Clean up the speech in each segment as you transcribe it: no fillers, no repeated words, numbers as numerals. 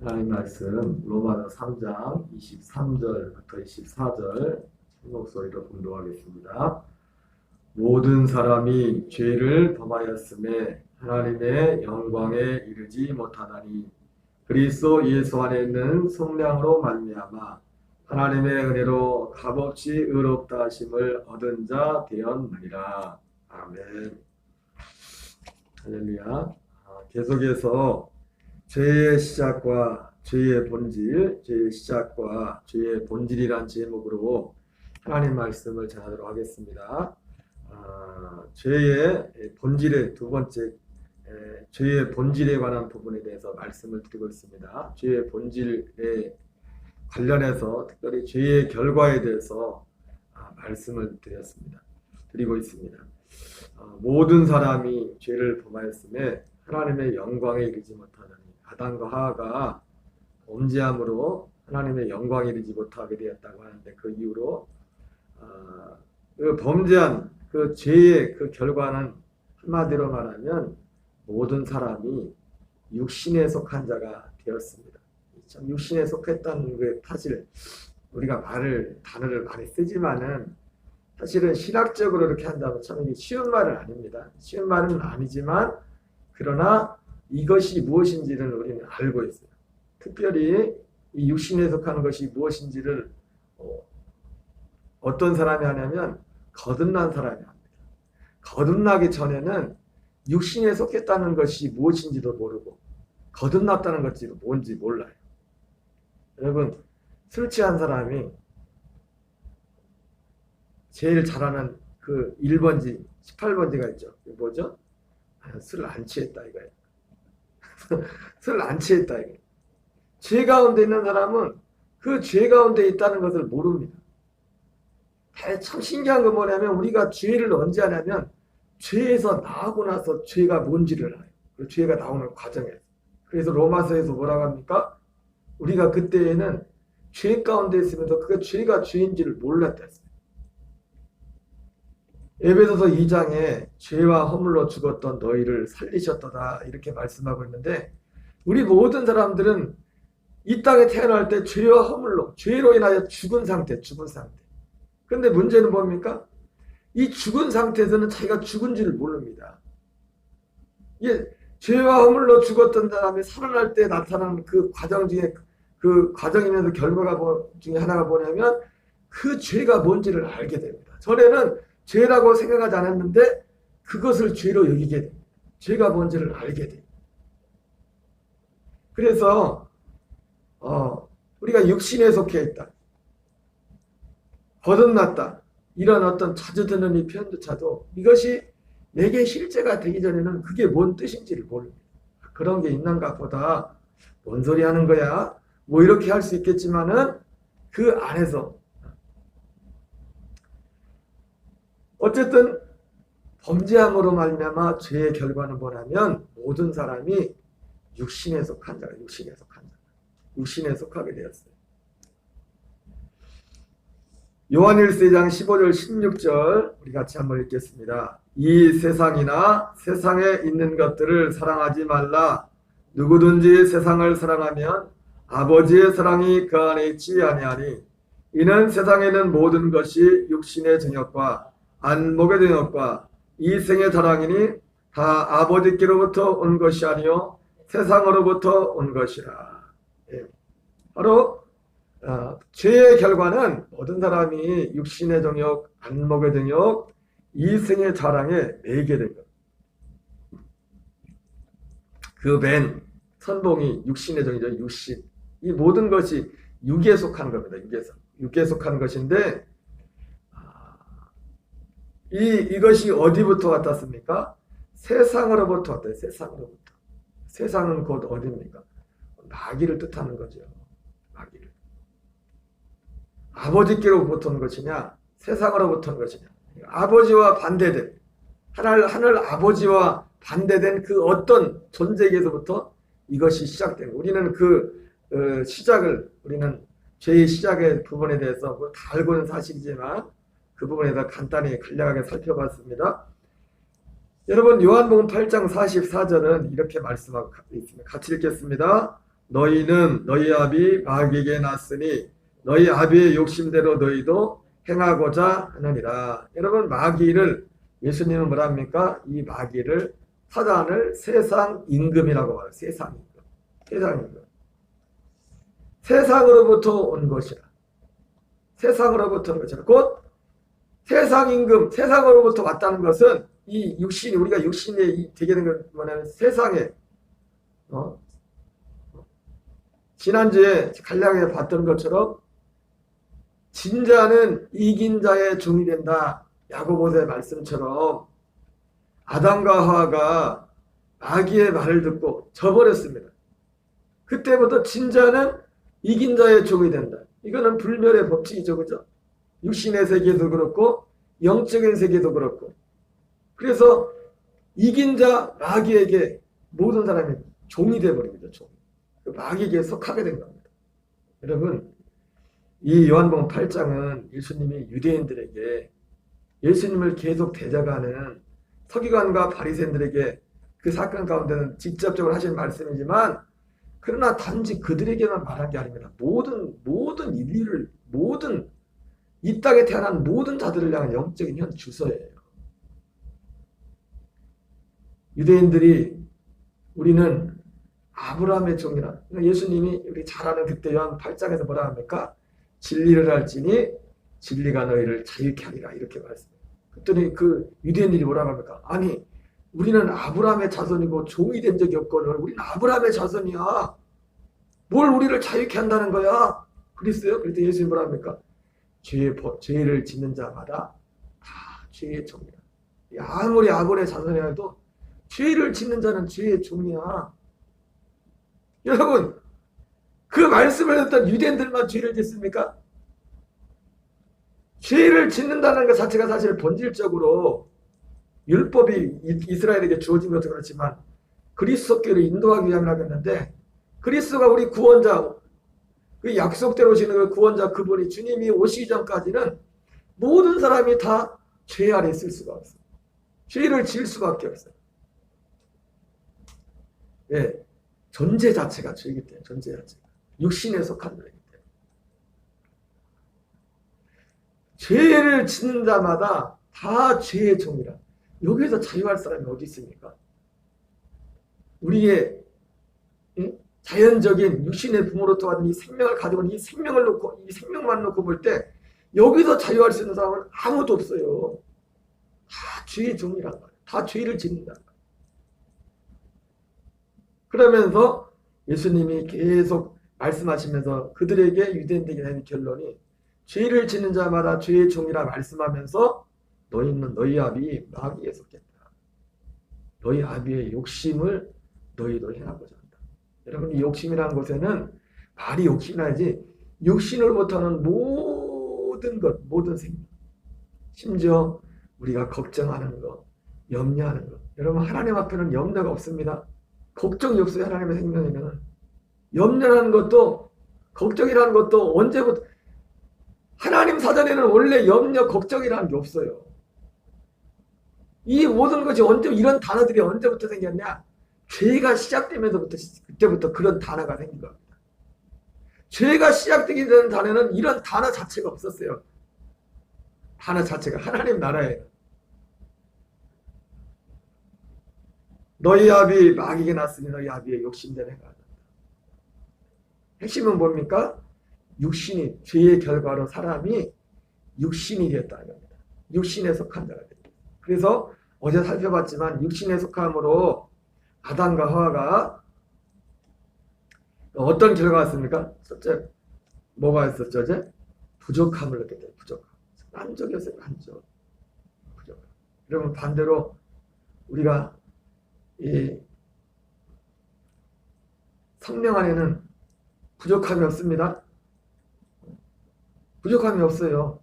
하나님 말씀 로마서 3장 23절부터 24절 큰 목소리로 봉독하겠습니다. 모든 사람이 죄를 범하였음에 하나님의 영광에 이르지 못하나니 그리스도 예수 안에 있는 성령으로 말미암아 하나님의 은혜로 값없이 의롭다 하심을 얻은 자 되었느니라. 아멘. 할렐루야. 계속해서 죄의 시작과 죄의 본질, 죄의 시작과 죄의 본질이란 제목으로 하나님 말씀을 전하도록 하겠습니다. 죄의 본질의 두 번째, 죄의 본질에 관한 부분에 대해서 말씀을 드리고 있습니다. 죄의 본질에 관련해서 특별히 죄의 결과에 대해서 말씀을 드리고 있습니다. 모든 사람이 죄를 범하였음에 하나님의 영광에 이르지 못하느니 아담과 하와가 범죄함으로 하나님의 영광에 이르지 못하게 되었다고 하는데 그 이후로 그 범죄한 그 죄의 그 결과는 한마디로 말하면 모든 사람이 육신에 속한 자가 되었습니다. 참 육신에 속했다는 게 사실 우리가 단어를 많이 쓰지만은 사실은 신학적으로 이렇게 한다면 참 이게 쉬운 말은 아닙니다. 쉬운 말은 아니지만 그러나 이것이 무엇인지를 우리는 알고 있어요. 특별히 이 육신에 속하는 것이 무엇인지를 어떤 사람이 하냐면 거듭난 사람이 합니다. 거듭나기 전에는 육신에 속했다는 것이 무엇인지도 모르고 거듭났다는 것이 뭔지 몰라요. 여러분, 술 취한 사람이 제일 잘하는 그 1번지, 18번지가 있죠. 뭐죠? 술을 안 취했다 이거예요. 술을 안 취했다 이거예요. 죄 가운데 있는 사람은 그 죄 가운데 있다는 것을 모릅니다. 참 신기한 건 뭐냐면 우리가 죄를 언제 하냐면 죄에서 나오고 나서 죄가 뭔지를 알아요. 그 죄가 나오는 과정에서. 그래서 로마서에서 뭐라고 합니까? 우리가 그때에는 죄 가운데 있으면서 그 죄가 죄인지를 몰랐다 했어요. 에베소서 2장에 죄와 허물로 죽었던 너희를 살리셨도다 이렇게 말씀하고 있는데 우리 모든 사람들은 이 땅에 태어날 때 죄와 허물로 죄로 인하여 죽은 상태. 근데 문제는 뭡니까? 이 죽은 상태에서는 자기가 죽은지를 모릅니다. 죄와 허물로 죽었던 사람이 살아날 때 나타나는 그 과정 중에 그 과정이면서 결과가 중에 하나가 뭐냐면 그 죄가 뭔지를 알게 됩니다. 전에는 죄라고 생각하지 않았는데 그것을 죄로 여기게 됩니다. 죄가 뭔지를 알게 됩니다. 그래서 우리가 육신에 속해 있다. 거듭났다. 이런 어떤 자주 듣는 이 표현조차도 이것이 내게 실제가 되기 전에는 그게 뭔 뜻인지를 모릅니다. 그런 게 있는가 보다. 뭔 소리 하는 거야? 뭐 이렇게 할 수 있겠지만은 그 안에서 어쨌든 범죄함으로 말미암아 죄의 결과는 뭐냐면 모든 사람이 육신에 속한 자가 육신에 속하게 되었어요. 요한일서 2장 15절 16절 우리 같이 한번 읽겠습니다. 이 세상이나 세상에 있는 것들을 사랑하지 말라. 누구든지 세상을 사랑하면 아버지의 사랑이 그 안에 있지 아니하니 이는 세상에는 모든 것이 육신의 정욕과 안목의 정욕과 이생의 자랑이니 다 아버지께로부터 온 것이 아니요 세상으로부터 온 것이라. 바로 죄의 결과는 모든 사람이 육신의 정욕, 안목의 정욕, 이생의 자랑에 매이게 된 것. 그 맨 선봉이 육신의 정욕이죠. 육신. 이 모든 것이 육에 속한 겁니다. 육에 속한 것인데 이것이 어디부터 왔습니까? 세상으로부터 왔대요. 세상으로부터. 세상은 곧 어디입니까? 마귀를 뜻하는 거죠. 마귀를. 아버지께로부터 온 것이냐? 세상으로부터 온 것이냐? 아버지와 반대된 하늘 아버지와 반대된 그 어떤 존재에게서부터 이것이 시작된 거예요. 우리는 그 우리는 죄의 시작의 부분에 대해서 다 알고 있는 사실이지만 그 부분에 대해서 간단히 간략하게 살펴봤습니다. 여러분 요한복음 8장 44절은 이렇게 말씀하고 있습니다. 같이 읽겠습니다. 너희는 너희 아비 마귀에게 났으니 너희 아비의 욕심대로 너희도 행하고자 하느니라. 여러분, 마귀를 예수님은 뭐라 합니까? 이 마귀를, 사단을 세상 임금이라고 말해요. 세상 임금. 세상 임금. 세상으로부터 온 것이라. 세상으로부터 온 것이라. 곧 세상 임금, 세상으로부터 왔다는 것은 이 육신이, 우리가 육신이 되게 된 건 뭐냐면 세상에, 지난주에 간략하게 봤던 것처럼 진자는 이긴 자의 종이 된다. 야고보서의 말씀처럼 아담과 하와가 마귀의 말을 듣고 져버렸습니다. 그때부터 진자는 이긴 자의 종이 된다. 이거는 불멸의 법칙이죠. 그죠? 육신의 세계도 그렇고 영적인 세계도 그렇고. 그래서 이긴 자 마귀에게 모든 사람이 종이 되어버립니다. 종. 마귀에게 속하게 된 겁니다. 여러분, 이 요한복음 8장은 예수님이 유대인들에게 예수님을 계속 대적하는 서기관과 바리새인들에게 그 사건 가운데는 직접적으로 하신 말씀이지만, 그러나 단지 그들에게만 말한 게 아닙니다. 모든 인류를, 모든 이 땅에 태어난 모든 자들을 향한 영적인 현 주소예요. 유대인들이 우리는 아브라함의 종이라. 예수님이 우리 잘 아는 그때 요한 8장에서 뭐라 합니까? 진리를 알지니 진리가 너희를 자유케 하리라. 이렇게 말했습니다. 그랬더니 그 유대인들이 뭐라고 합니까? 아니, 우리는 아브라함의 자손이고 종이 된 적이 없거늘 우리는 아브라함의 자손이야. 뭘 우리를 자유케 한다는 거야? 그랬어요. 그랬더니 예수님이 뭐라 합니까? 죄를 짓는 자마다 다 죄의 종이야. 아무리 아브라함의 자손이라도 죄를 짓는 자는 죄의 종이야. 여러분, 그 말씀을 듣던 유대인들만 죄를 짓습니까? 죄를 짓는다는 것 자체가 사실 본질적으로 율법이 이스라엘에게 주어진 것도 그렇지만 그리스도께로 인도하기 위함이라고 했는데, 그리스도가 우리 구원자, 그 약속대로 오시는 그 구원자, 그분이 주님이 오시기 전까지는 모든 사람이 다 죄 아래 있을 수가 없어요. 죄를 지을 수밖에 없어요. 예, 존재 자체가 죄이기 때문에, 존재 자체가 육신에 속한 자이기 때문에 죄를 짓는 자마다 다 죄의 종이라. 여기에서 자유할 사람이 어디 있습니까? 우리의 자연적인 육신의 부모로부터 받은 이 생명을 가지고 있는 이 생명을 놓고, 이 생명만 놓고 볼 때 여기서 자유할 수 있는 사람은 아무도 없어요. 다 죄의 종이란 말이에요. 다 죄를 짓는단 말이에요. 그러면서 예수님이 계속 말씀하시면서 그들에게, 유대인들에게 내린 결론이 죄를 짓는 자마다 죄의 종이라 말씀하면서 너희는 너희 아비 마귀에 속했다. 너희 아비의 욕심을 너희도 행하고자 한다. 여러분, 이 욕심이라는 것에는 말이 욕심이라지 육신을 못하는 모든 것, 모든 생명, 심지어 우리가 걱정하는 것, 염려하는 것. 여러분, 하나님 앞에는 염려가 없습니다. 걱정이 없어요. 하나님의 생명에는. 염려하는 것도, 걱정이라는 것도 언제부터, 하나님 사전에는 원래 염려, 걱정이라는 게 없어요. 이 모든 것이 이런 단어들이 언제부터 생겼냐? 죄가 시작되면서부터, 그때부터 그런 단어가 생긴 겁니다. 죄가 시작되게 되는 단어는 이런 단어 자체가 없었어요. 단어 자체가 하나님 나라예요. 너희 아비 마귀에게 났으니 너희 아비의 욕심대로 행하라. 핵심은 뭡니까? 육신이, 죄의 결과로 사람이 육신이 되었다는 겁니다. 육신에 속한 자가 됩니다. 그래서 어제 살펴봤지만 육신에 속함으로 아담과 하와가 어떤 결과가 있습니까? 첫째, 뭐가 있었죠? 어제? 부족함을 느꼈다. 부족함. 만족이었어요. 만족. 부족함. 그러면 반대로 우리가 이 성령 안에는 부족함이 없습니다. 부족함이 없어요.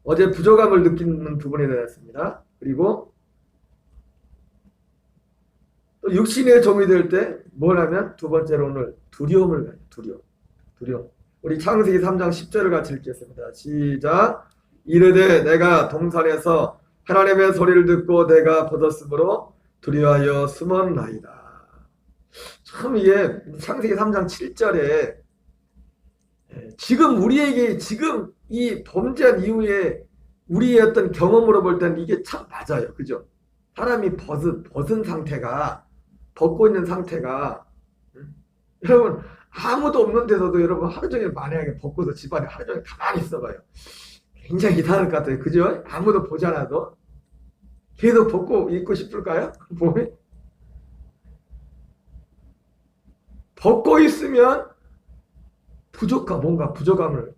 어제 부족함을 느끼는 부분에 대해서입니다. 그리고 또 육신의 종이 될 때 뭘 하면, 두 번째로 오늘 두려움을 가요. 두려움. 우리 창세기 3장 10절을 같이 읽겠습니다. 시작. 이르되 내가 동산에서 하나님의 소리를 듣고 내가 벗었으므로 두려워하여 숨었나이다. 참 이게 창세기 3장 7절에 지금 우리에게 지금 이 범죄한 이후에 우리의 어떤 경험으로 볼 때는 이게 참 맞아요. 그죠? 사람이 벗은 상태가 벗고 있는 상태가 여러분 아무도 없는 데서도 여러분 하루 종일 만약에 벗고서 집안에 하루 종일 가만히 있어봐요. 굉장히 이상할 것 같아요. 그죠? 아무도 보지 않아도 계속 벗고 있고 싶을까요? 몸에 벗고 있으면 뭔가 부족함을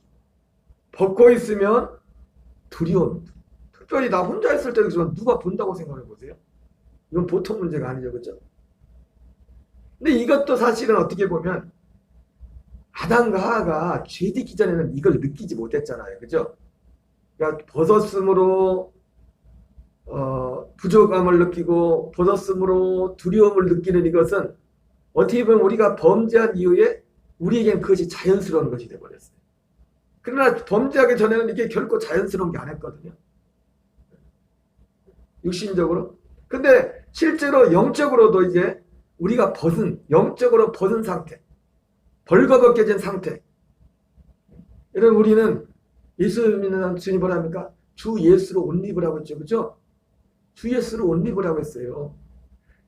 벗고 있으면 두려움. 특별히 나 혼자 있을 때도 그렇지만 누가 본다고 생각해 보세요. 이건 보통 문제가 아니죠. 그죠? 근데 이것도 사실은 어떻게 보면 아담과 하와가 죄 짓기 전에는 이걸 느끼지 못했잖아요. 그죠? 그러니까 벗었으므로 부족함을 느끼고 벗었으므로 두려움을 느끼는 이것은 어떻게 보면 우리가 범죄한 이후에 우리에겐 그것이 자연스러운 것이 되어버렸어요. 그러나 범죄하기 전에는 이게 결코 자연스러운 게 아니었거든요. 육신적으로. 근데 실제로 영적으로도 이제 우리가 영적으로 벗은 상태, 벌거벗겨진 상태. 여러분 우리는 예수 믿는 주님 뭐라 합니까? 주 예수로 옷 입으라고 했죠. 그죠? 주 예수로 옷 입으라고 했어요.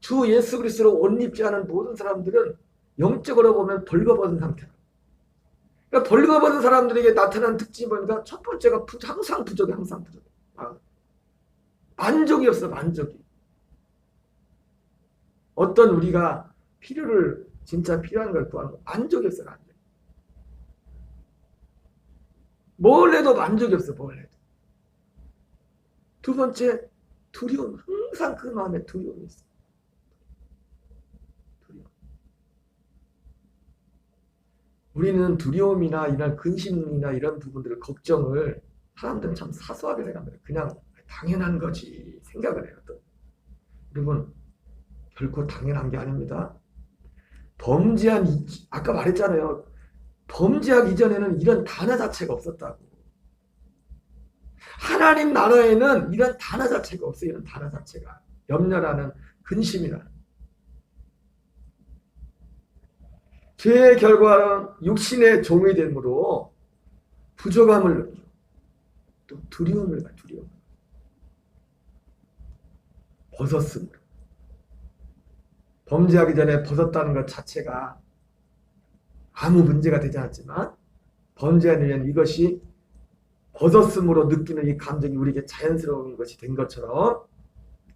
주 예수 그리스도로 옷 입지 않은 모든 사람들은 영적으로 보면 벌거벗은 상태다. 그러니까 벌거벗은 사람들에게 나타나는 특징이 뭡니까? 첫 번째가 항상 부족해. 항상 부족해. 만족이 없어. 만족이. 어떤 우리가 필요를 진짜 필요한 걸 구하는 거 만족이 없어. 만족. 뭘 해도 만족이 없어. 뭘 해도. 두 번째 두려움. 항상 그 마음에 두려움이 있어. 우리는 두려움이나 이런 근심이나 이런 부분들을 걱정을 사람들은 참 사소하게 생각합니다. 그냥 당연한 거지 생각을 해요. 여러분 결코 당연한 게 아닙니다. 아까 말했잖아요. 범죄하기 이전에는 이런 단어 자체가 없었다고. 하나님 나라에는 이런 단어 자체가 없어요. 이런 단어 자체가. 염려라는 근심이라는. 죄의 결과는 육신의 종이 되므로 부족함을 느끼고 또 두려움을 가요. 두려움. 벗었으므로. 범죄하기 전에 벗었다는 것 자체가 아무 문제가 되지 않았지만 범죄하는 이것이 벗었으므로 느끼는 이 감정이 우리에게 자연스러운 것이 된 것처럼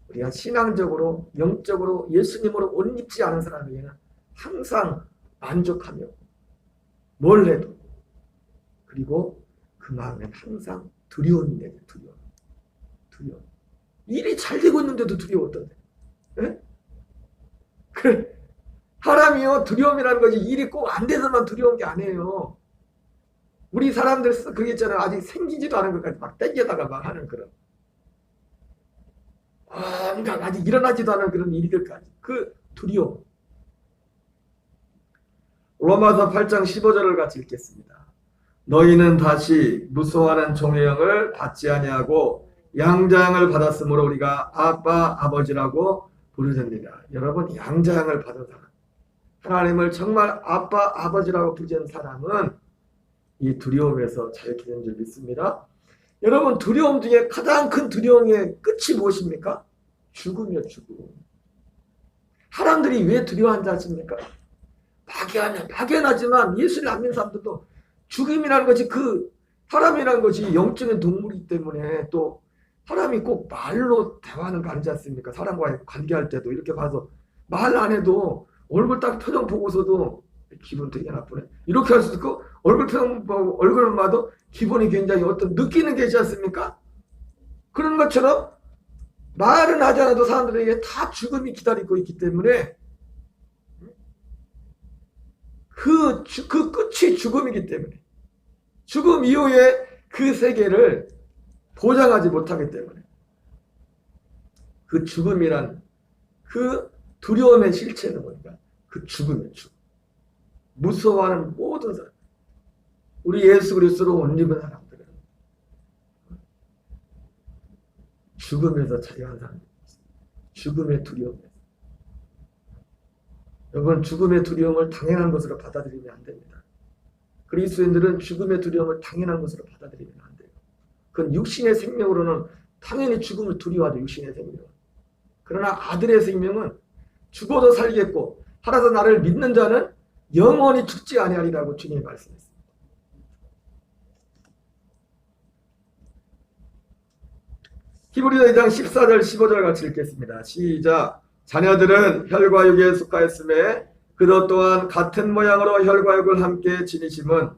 우리가 신앙적으로 영적으로 예수님으로 옷 입지 않은 사람에게는 항상 만족하며 뭘 해도 그리고 그 마음엔 항상 두려움이 내요. 두려움. 일이 잘 되고 있는데도 두려웠던데. 네? 그래. 사람이요 두려움이라는 것이 일이 꼭 안 돼서만 두려운 게 아니에요. 우리 사람들 그게 있잖아요. 아직 생기지도 않은 것까지 막 땡겨다가 막 하는 그런 아직 일어나지도 않은 그런 일들까지 그 두려움. 로마서 8장 15절을 같이 읽겠습니다. 너희는 다시 무소하는 종의 영을 받지 아니하고 양자양을 받았으므로 우리가 아빠 아버지라고 부르짖느니라. 여러분 양자양을 받은 사람 하나님을 정말 아빠 아버지라고 부르짖는 사람은 이 두려움에서 자유케 된 줄 믿습니다. 여러분 두려움 중에 가장 큰 두려움의 끝이 무엇입니까? 죽음이요. 죽음. 사람들이 왜 두려워한지 아십니까? 막연하지만 예수를 안 믿는 사람들도 죽음이라는 것이 사람이라는 것이 영적인 동물이기 때문에 또 사람이 꼭 말로 대화하는 거 아니지 않습니까? 사람과의 관계할 때도 이렇게 봐서 말 안 해도 얼굴 딱 표정 보고서도 기분 되게 나쁘네. 이렇게 할 수도 있고 얼굴 표정 보고 얼굴을 봐도 기분이 굉장히 느끼는 게 있지 않습니까? 그런 것처럼 말은 하지 않아도 사람들에게 다 죽음이 기다리고 있기 때문에 그 끝이 죽음이기 때문에 죽음 이후에 그 세계를 보장하지 못하기 때문에 그 죽음이란 그 두려움의 실체는 뭔가 그 죽음이에요. 죽음. 무서워하는 모든 사람 우리 예수 그리스도로 옷 입은 사람들은 죽음에서 자유한 사람들 죽음의 두려움에서 여러분, 죽음의 두려움을 당연한 것으로 받아들이면 안 됩니다. 그리스도인들은 죽음의 두려움을 당연한 것으로 받아들이면 안 돼요. 그건 육신의 생명으로는 당연히 죽음을 두려워하죠. 육신의 생명은. 그러나 아들의 생명은 죽어도 살겠고 살아서 나를 믿는 자는 영원히 죽지 아니하리라고 주님이 말씀했습니다. 히브리서 2장 14절 15절 같이 읽겠습니다. 시작. 자녀들은 혈과 육에 속하였음에 그것 또한 같은 모양으로 혈과 육을 함께 지니심은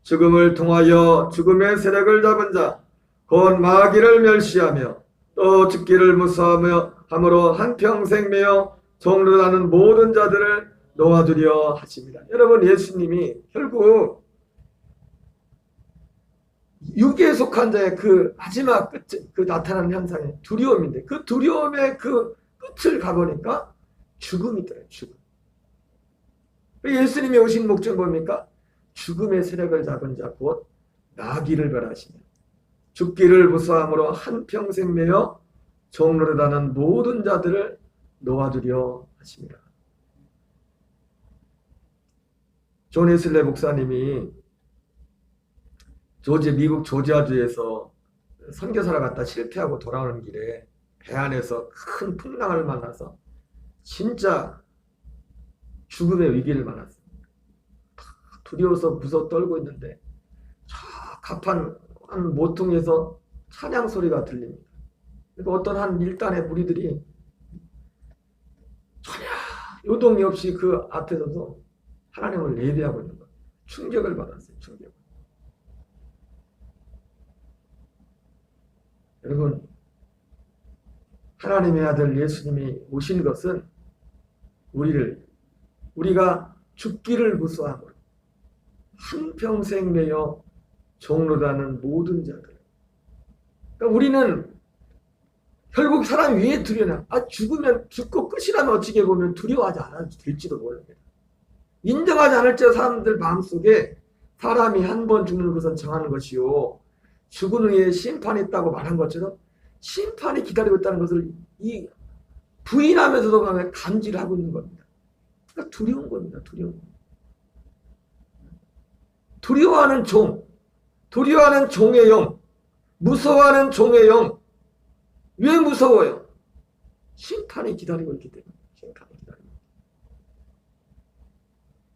죽음을 통하여 죽음의 세력을 잡은 자 곧 마귀를 멸시하며 또 죽기를 무서워함으로 한평생 매여 종로라는 모든 자들을 놓아두려 하십니다. 여러분, 예수님이 결국 육에 속한 자의 그 마지막 끝, 그 나타나는 현상이 두려움인데 그 두려움의 그 끝을 가보니까 죽음이더래요. 죽음. 예수님이 오신 목적은 뭡니까? 죽음의 세력을 잡은 자 곧 마귀를 멸하시며 죽기를 무서함으로 한평생 매여 종로르다는 모든 자들을 놓아두려 하십니다. 존 웨슬리 목사님이 미국 조지아주에서 선교사를 갔다 실패하고 돌아오는 길에 배 안에서 큰 풍랑을 만나서 진짜 죽음의 위기를 만났습니다. 두려워서 무서워 떨고 있는데 저 가판 한 모퉁이에서 찬양 소리가 들립니다. 그러니까 어떤 한 일단의 무리들이 전혀 요동이 없이 그 앞에서도 하나님을 예배하고 있는 거예요. 충격을 받았어요. 충격. 여러분, 하나님의 아들 예수님이 오신 것은 우리가 죽기를 무서워함으로 한평생 매여 종로라는 모든 자들. 그러니까 우리는 결국 사람이 왜 두려냐? 죽으면 죽고 끝이라면 어찌게 보면 두려워하지 않아도 될지도 모릅니다. 인정하지 않을지 사람들 마음속에 사람이 한 번 죽는 것은 정하는 것이요 죽은 후에 심판이 있다고 말한 것처럼 심판이 기다리고 있다는 것을 이 부인하면서도 감지를 하고 있는 겁니다. 그러니까 두려운 겁니다. 두려워하는 두려워하는 종의 영, 무서워하는 종의 영. 왜 무서워요? 심판이 기다리고 있기 때문에. 심판이 기다리고.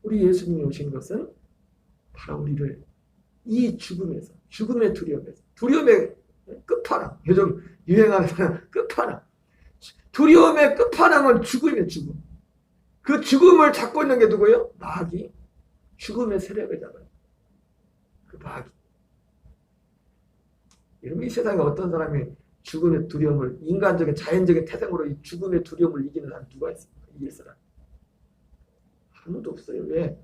우리 예수님이 오신 것은 바로 우리를 이 죽음에서, 죽음의 두려움에서, 두려움의 끝판왕, 요즘 유행하는 끝판왕. 두려움의 끝판왕은 죽음이에요, 죽음. 그 죽음을 잡고 있는 게 누구예요? 마귀. 죽음의 세력을 잡아요. 그 마귀. 여러분, 이 세상에 어떤 사람이 죽음의 두려움을, 인간적인, 자연적인 태생으로 이 죽음의 두려움을 이기는 사람 누가 있습니까? 이길 사람. 아무도 없어요. 왜?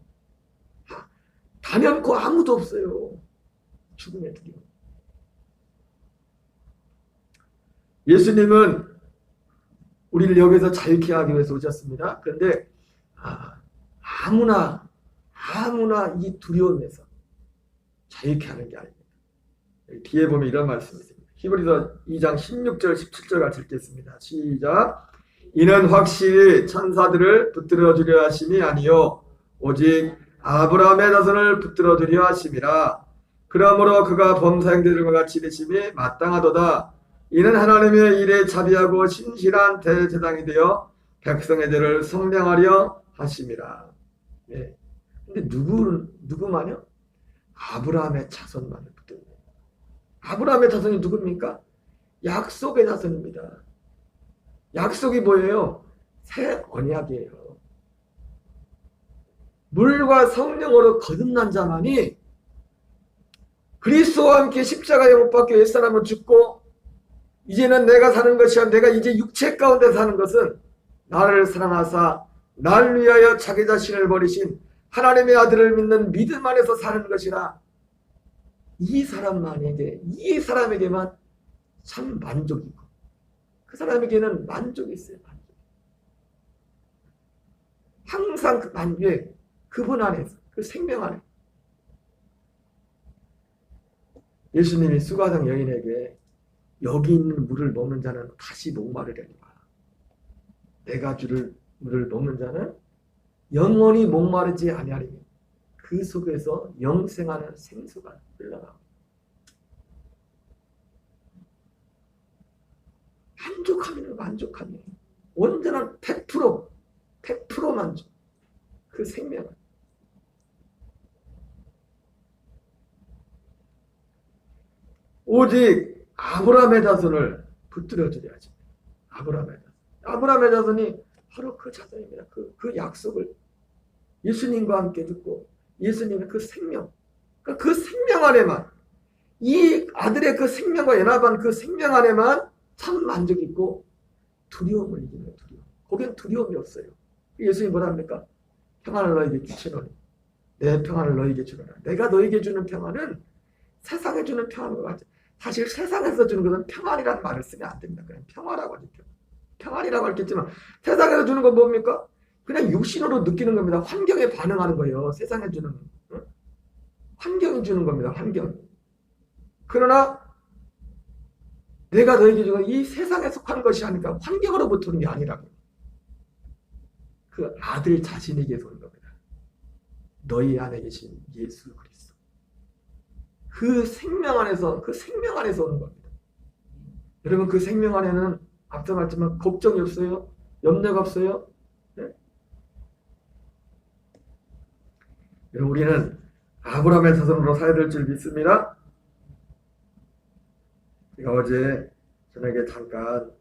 단연코 아무도 없어요. 죽음의 두려움. 예수님은 우리를 여기서 자유케 하기 위해서 오셨습니다. 그런데 아무나 이 두려움에서 자유케 하는 게 아닙니다. 뒤에 보면 이런 말씀이 있습니다. 히브리서 2장 16절 17절 같이 읽겠습니다. 시작. 이는 확실히 천사들을 붙들어 주려 하심이 아니요 오직 아브라함의 자손을 붙들어 주려 하심이라. 그러므로 그가 범사형들과 같이 되심이 마땅하도다. 이는 하나님의 일에 자비하고 신실한 대제사장이 되어 백성의 죄를 속량하려 하심이라. 네. 근데 누구만요? 아브라함의 자손만을 붙들어. 아브라함의 자손이 누굽니까? 약속의 자손입니다. 약속이 뭐예요? 새 언약이에요. 물과 성령으로 거듭난 자만이 그리스도와 함께 십자가에 못 박혀 옛사람을 죽고 이제는 내가 사는 것이 아니라 내가 이제 육체 가운데 사는 것은 나를 사랑하사 날 위하여 자기 자신을 버리신 하나님의 아들을 믿는 믿음 안에서 사는 것이라. 이 사람에게만 참 만족이고 그 사람에게는 만족이 있어요. 만족. 항상 그 만족, 그분 안에서, 그 생명 안에. 예수님이 수가성 여인에게 여기 있는 물을 먹는 자는 다시 목마르려니와 내가 주를 물을 먹는 자는 영원히 목마르지 아니하리니 그 속에서 영생하는 생수가 흘러나옵니다. 만족하면 만족하면 온전한 100% 만족. 그 생명은 오직 아브라함의 자손을 붙들어 주려야지. 아브라함의 자손이 바로 그 자손입니다. 그 약속을 예수님과 함께 듣고 예수님의 그 생명, 그 생명 안에만, 이 아들의 그 생명과 연합한 그 생명 안에만 참 만족이 있고 두려움을 이기는 두려움. 거기엔 두려움이 없어요. 예수님 뭐라 합니까? 평안을 너에게 주시노니 내 평안을 너에게 주노라. 내가 너에게 주는 평안은 세상에 주는 평안과 같아. 사실 세상에서 주는 것은 평안이라는 말을 쓰면 안 됩니다. 그냥 평화라고 하죠. 평안이라고 했겠지만 세상에서 주는 건 뭡니까? 그냥 육신으로 느끼는 겁니다. 환경에 반응하는 거예요. 세상에 주는 환경이 주는 겁니다. 환경. 그러나 내가 너에게 주는 이 세상에 속한 것이 아니라 환경으로부터 오는 게 아니라고. 그 아들 자신에게서 오는 겁니다. 너희 안에 계신 예수 그리스도. 그 생명 안에서 오는 겁니다. 여러분 그 생명 안에는 앞서 말했지만 걱정이 없어요. 염려가 없어요. 네? 여러분 우리는 아브라함의 자손으로 살아야 될 줄 믿습니다. 제가 어제 저녁에 잠깐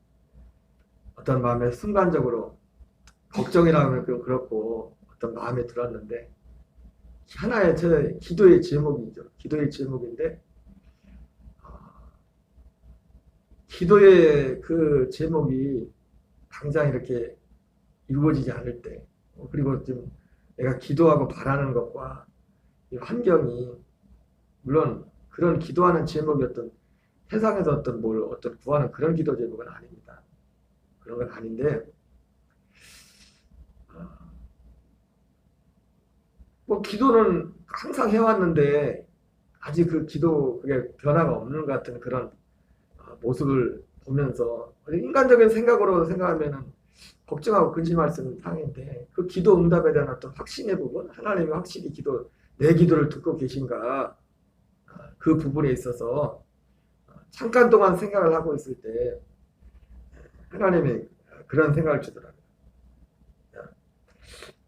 어떤 마음에 순간적으로 걱정이라면 그렇고 어떤 마음에 들었는데 하나의 제 기도의 제목이죠. 기도의 제목인데 기도의 그 제목이 당장 이렇게 이루어지지 않을 때 그리고 좀 내가 기도하고 바라는 것과 이 환경이 물론 그런 기도하는 제목이 어떤 세상에서 어떤 구하는 그런 기도 제목은 아닙니다. 그런 건 아닌데 뭐 기도는 항상 해왔는데 아직 그 기도 그게 변화가 없는 것 같은 그런 모습을 보면서 인간적인 생각으로 생각하면은 걱정하고 근심할 수 있는 상황인데 그 기도 응답에 대한 어떤 확신의 부분 하나님이 확실히 내 기도를 듣고 계신가 그 부분에 있어서 잠깐 동안 생각을 하고 있을 때 하나님이 그런 생각을 주더라고요.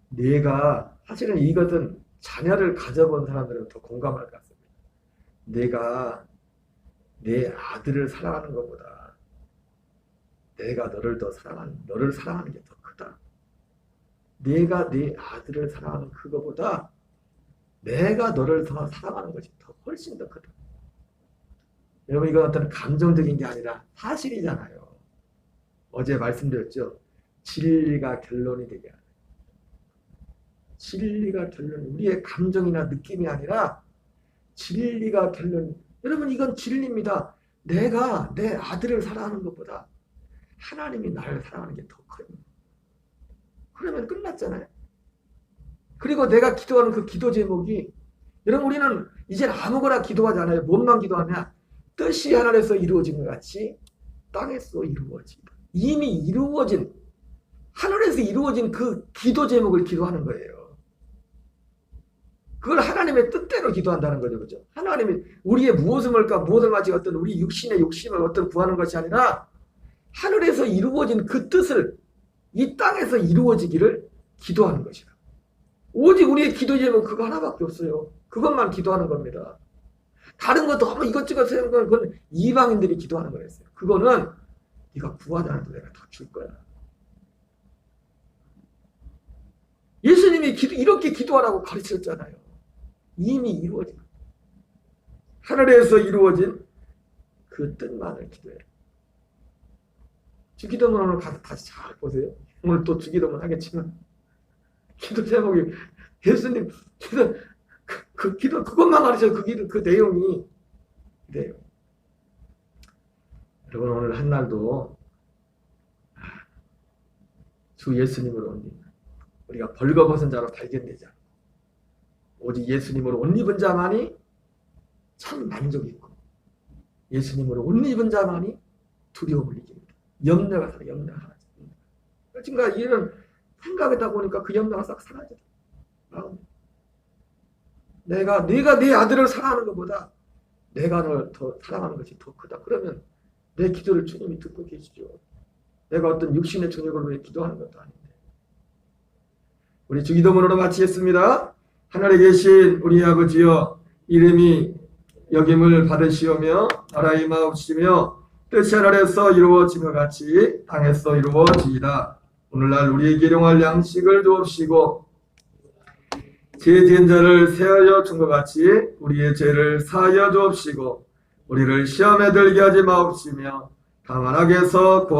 내가 사실은 이것은 자녀를 가져본 사람들은 더 공감할 것 같습니다. 내가 내 아들을 사랑하는 것보다 내가 너를 사랑하는 게 더 크다. 내가 내 아들을 사랑하는 그거보다 내가 너를 더 사랑하는 것이 훨씬 더 크다. 여러분 이건 어떤 감정적인 게 아니라 사실이잖아요. 어제 말씀드렸죠. 진리가 결론이 되게 하는. 진리가 결론. 우리의 감정이나 느낌이 아니라 진리가 결론. 여러분 이건 진리입니다. 내가 내 아들을 사랑하는 것보다 하나님이 나를 사랑하는 게 더 커요. 그러면 끝났잖아요. 그리고 내가 기도하는 그 기도 제목이 여러분 우리는 이제 아무거나 기도하지 않아요. 뭔만 기도하냐? 뜻이 하늘에서 이루어진 것 같이 땅에서 이루어진다. 이미 이루어진 하늘에서 이루어진 그 기도 제목을 기도하는 거예요. 그걸 하나님의 뜻대로 기도한다는 거죠. 그죠? 하나님이 우리의 무엇을 뭘까 무엇을 마치 어떤 우리 육신의 욕심을 어떤 구하는 것이 아니라 하늘에서 이루어진 그 뜻을 이 땅에서 이루어지기를 기도하는 것이다. 오직 우리의 기도 제목 그거 하나밖에 없어요. 그것만 기도하는 겁니다. 다른 거 너무 이것저것 세우는 건 그건 이방인들이 기도하는 거였어요. 그거는 네가 구하지 않아도 내가 다 줄 거야. 예수님이 이렇게 기도하라고 가르쳤잖아요. 이미 이루어진 하늘에서 이루어진 그 뜻만을 기도해. 주기도문 오늘 가서 다시 잘 보세요. 오늘 또 주기도문 하겠지만 기도 제목이 예수님 기도 그 기도 그것만 가르쳐요. 그 내용이 그래요. 여러분 오늘 한 날도 주 예수님으로 온 입 우리가 벌거벗은 자로 발견되지 않고 오직 예수님으로 옷 입은 자만이 참 만족이 있고 예수님으로 옷 입은 자만이 두려움을 이깁니다. 염려가 사라집니다. 그러니까 이는 생각하다 보니까 그 염려가 싹 사라져. 마음에. 내가 내 아들을 사랑하는 것보다 내가 널 더 사랑하는 것이 더 크다. 그러면 내 기도를 주님이 듣고 계시죠. 내가 어떤 육신의 저녁을 위해 기도하는 것도 아닌데. 우리 주기도문으로 마치겠습니다. 하늘에 계신 우리 아버지여, 이름이 여김을 받으시오며 나라의 임하옵시며 뜻이 하늘에서 이루어지며 같이 땅에서 이루어지이다. 오늘날 우리에게 일용할 양식을 주옵시고 죄 지은 자를 세하여 준 것 같이 우리의 죄를 사하여 주옵시고 우리를 시험에 들게 하지 마옵시며 다만 악에서 구하옵시며